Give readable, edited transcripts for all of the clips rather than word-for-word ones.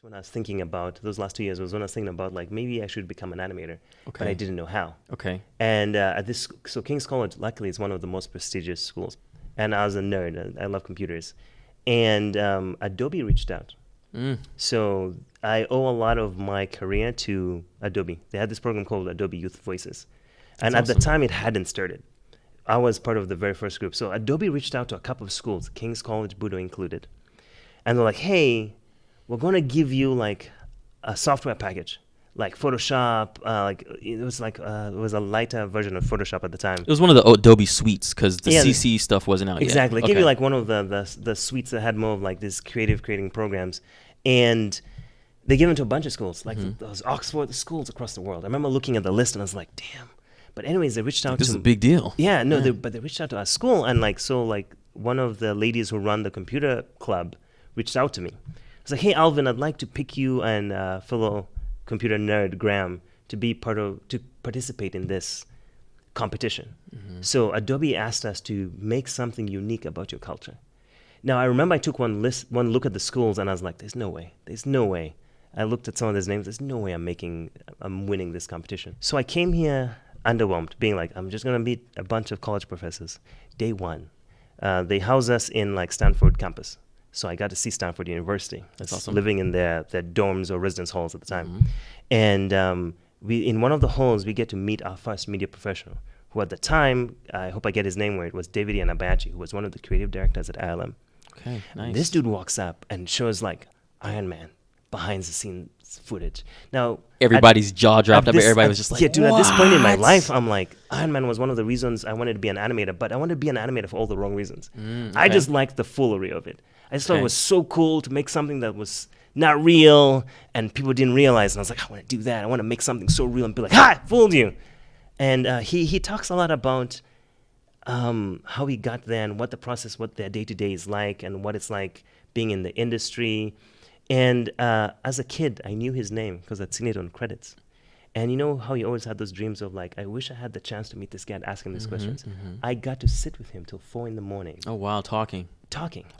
when I was thinking about those last 2 years was when I was thinking about like maybe I should become an animator, but I didn't know how. Okay. And so King's College, luckily, is one of the most prestigious schools. And I was a nerd. I love computers. And Adobe reached out. So I owe a lot of my career to Adobe. They had this program called Adobe Youth Voices. And at the time, it hadn't started. I was part of the very first group. So Adobe reached out to a couple of schools, King's College, Budo included. And they're like, hey, we're going to give you like a software package, like Photoshop. It was a lighter version of Photoshop at the time. It was one of the Adobe suites because the CC stuff wasn't out exactly. yet. They gave you like one of the suites that had more of like these creating programs. And they gave them to a bunch of schools, like those Oxford schools across the world. I remember looking at the list and I was like, damn. But anyways, they reached out This is a big deal. Yeah, no, but they reached out to our school. And like one of the ladies who run the computer club reached out to me. I was like, hey, Alvin, I'd like to pick you and fellow computer nerd Graham to participate in this competition. So Adobe asked us to make something unique about your culture. Now, I remember I took one look at the schools and I was like, there's no way. I looked at some of those names, there's no way I'm winning this competition. So I came here underwhelmed, being like, I'm just going to meet a bunch of college professors. Day one, they house us in like Stanford campus. So I got to see Stanford University. That's awesome. Living in their dorms or residence halls at the time. And in one of the halls, we get to meet our first media professional, who at the time, I hope I get his name right, was David Yanabachi, who was one of the creative directors at ILM. Okay, nice. This dude walks up and shows like Iron Man behind the scenes footage. Now, everybody's jaw dropped up. Everybody was just like, yeah, dude, what? At this point in my life, I'm like, Iron Man was one of the reasons I wanted to be an animator, but I wanted to be an animator for all the wrong reasons. I just liked the foolery of it. I just thought it was so cool to make something that was not real and people didn't realize. And I was like, I want to do that. I want to make something so real and be like, ha, fooled you. And he talks a lot about how he got there and what their day-to-day is like and what it's like being in the industry. And as a kid, I knew his name because I'd seen it on credits. And you know how he always had those dreams of like, I wish I had the chance to meet this guy and ask him these questions. I got to sit with him till 4 a.m. Oh, wow, talking.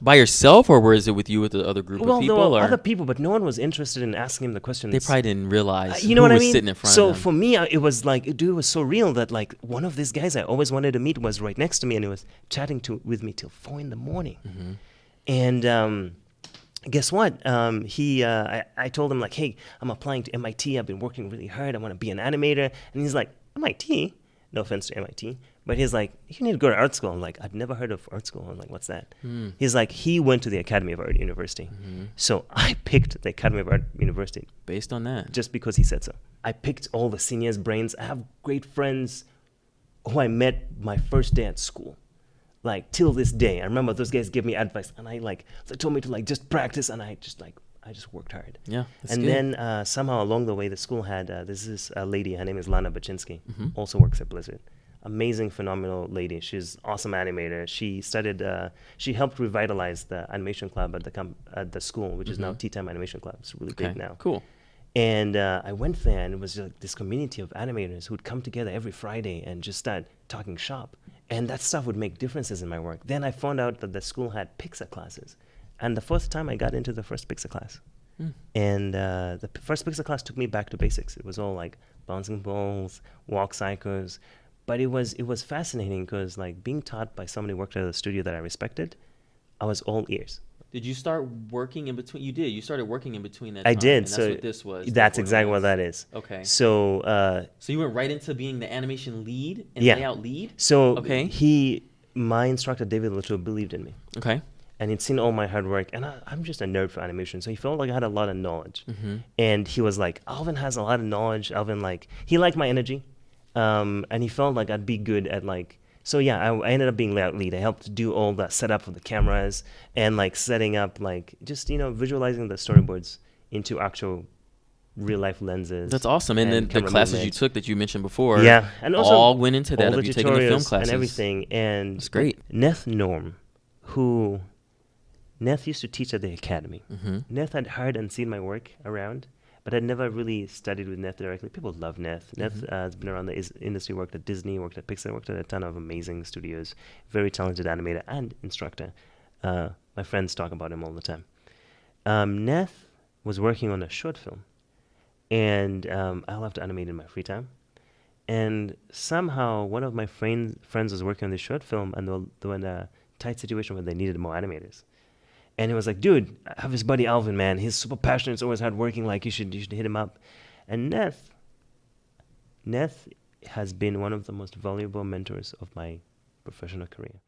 By yourself, or was it with you with the other group of people? Well, there were other people, but no one was interested in asking him the questions. They probably didn't realize you know who what was I mean? sitting in front of them. So for me, it was like, dude, it was so real that like one of these guys I always wanted to meet was right next to me and he was chatting with me till 4 a.m. And guess what? I told him like, hey, I'm applying to MIT. I've been working really hard. I want to be an animator. And he's like, MIT? No offense to MIT. But he's like, you need to go to art school. I'm like, I've never heard of art school. I'm like, what's that? He's like, he went to the Academy of Art University. So I picked the Academy of Art University. Based on that? Just because he said so. I picked all the seniors' brains. I have great friends who I met my first day at school. Like, till this day. I remember those guys gave me advice. And they told me to like, just practice. And I just worked hard. Yeah, that's and good. Then somehow along the way, the school had, this is a lady, her name is Lana Baczynski, also works at Blizzard. Amazing, phenomenal lady. She's awesome animator. She started, she helped revitalize the animation club at the school, which is now Tea Time Animation Club. It's really big now. Cool. And I went there and it was like this community of animators who'd come together every Friday and just start talking shop. And that stuff would make differences in my work. Then I found out that the school had Pixar classes. And the first time I got into the first Pixar class. And the first Pixar class took me back to basics. It was all like bouncing balls, walk cycles. But it was fascinating because like being taught by somebody who worked at a studio that I respected, I was all ears. Did you start working in between? You did. You started working in between that time. I did. And that's so what this was. That's exactly what that is. Okay. So you went right into being the animation lead and layout lead? So my instructor, David Latour, believed in me. Okay. And he'd seen all my hard work. And I'm just a nerd for animation. So he felt like I had a lot of knowledge. And he was like, Alvin has a lot of knowledge. Alvin, he liked my energy. And he felt like I'd be good at so yeah, I ended up being layout lead. I helped do all the setup of the cameras and setting up just, visualizing the storyboards into actual real life lenses. That's awesome. And then the classes you took that you mentioned before, and also all went into that. All of the you taking the film tutorials classes and everything. And that's great. Neth Norm, Neth used to teach at the academy. Neth had heard and seen my work around. But I'd never really studied with Neth directly. People love Neth. Neth has been around the industry, worked at Disney, worked at Pixar, worked at a ton of amazing studios, very talented animator and instructor. My friends talk about him all the time. Neth was working on a short film, and I love to animate in my free time. And somehow one of my friends was working on this short film, and they were in a tight situation where they needed more animators. And he was like, "Dude, I have this buddy Alvin, man. He's super passionate. He's always hardworking. Like, you should hit him up." And Neth has been one of the most valuable mentors of my professional career.